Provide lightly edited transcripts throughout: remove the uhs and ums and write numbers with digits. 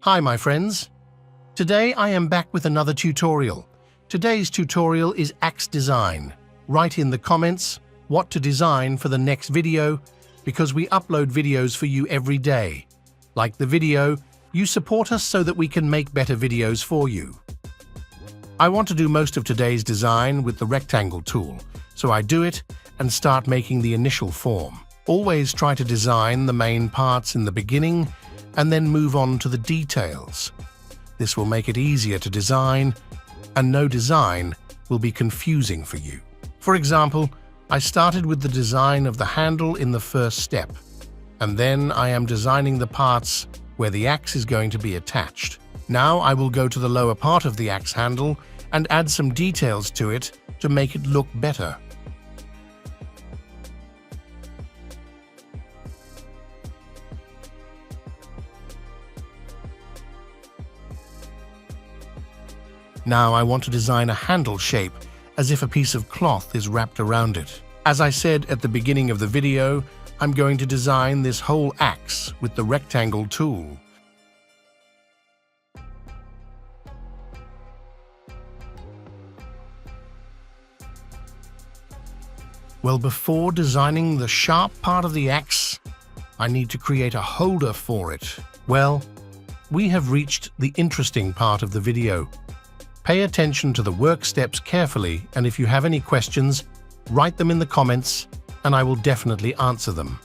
Hi my friends. Today I am back with another tutorial. Today's tutorial is axe design. Write in the comments what to design for the next video because we upload videos for you every day. Like the video, you support us so that we can make better videos for you. I want to do most of today's design with the rectangle tool, so I do it and start making the initial form. Always try to design the main parts in the beginning and then move on to the details. This will make it easier to design, and no design will be confusing for you. For example, I started with the design of the handle in the first step, and then I am designing the parts where the axe is going to be attached. Now I will go to the lower part of the axe handle and add some details to it to make it look better. Now I want to design a handle shape as if a piece of cloth is wrapped around it. As I said at the beginning of the video, I'm going to design this whole axe with the rectangle tool. Well, before designing the sharp part of the axe, I need to create a holder for it. Well, we have reached the interesting part of the video. Pay attention to the work steps carefully, and if you have any questions, write them in the comments and I will definitely answer them.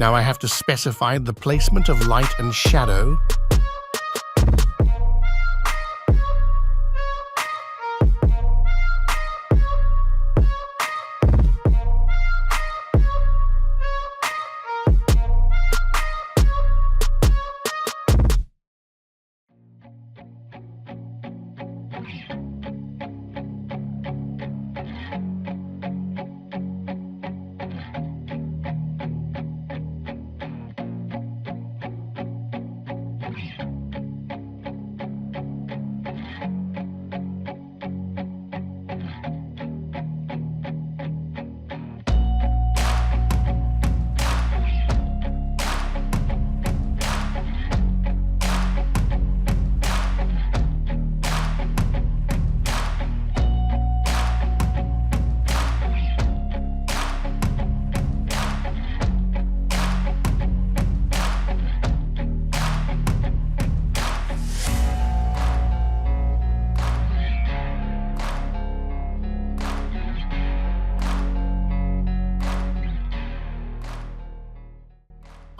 Now I have to specify the placement of light and shadow.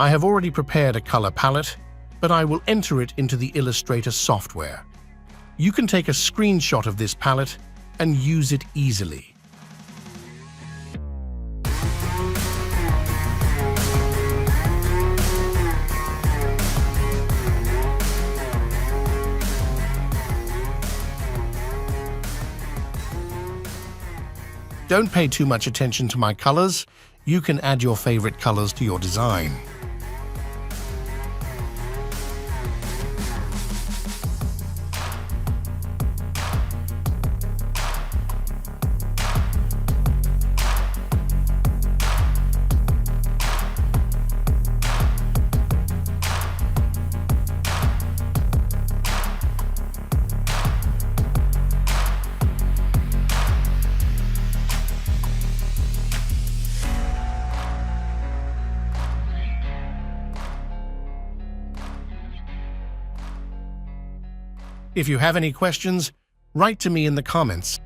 I have already prepared a color palette, but I will enter it into the Illustrator software. You can take a screenshot of this palette and use it easily. Don't pay too much attention to my colors. You can add your favorite colors to your design. If you have any questions, write to me in the comments.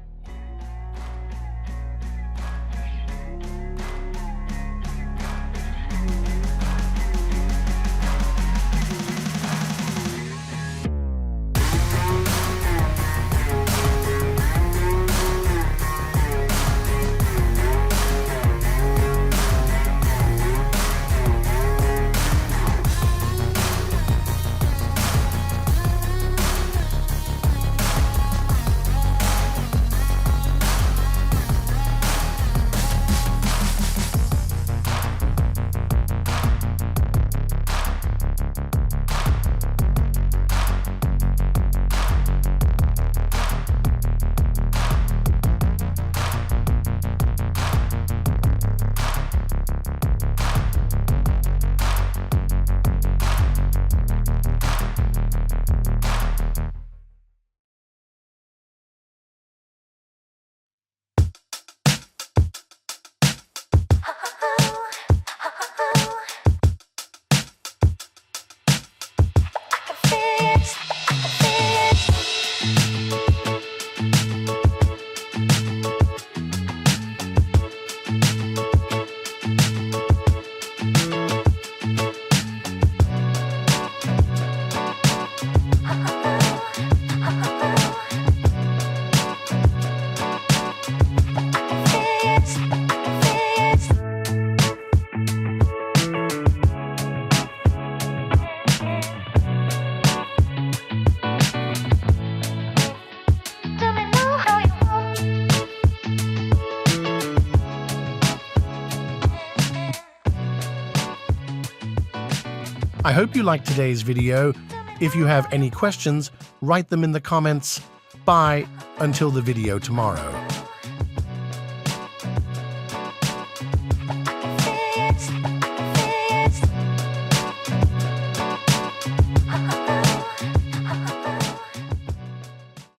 I hope you liked today's video. If you have any questions, write them in the comments. Bye until the video tomorrow.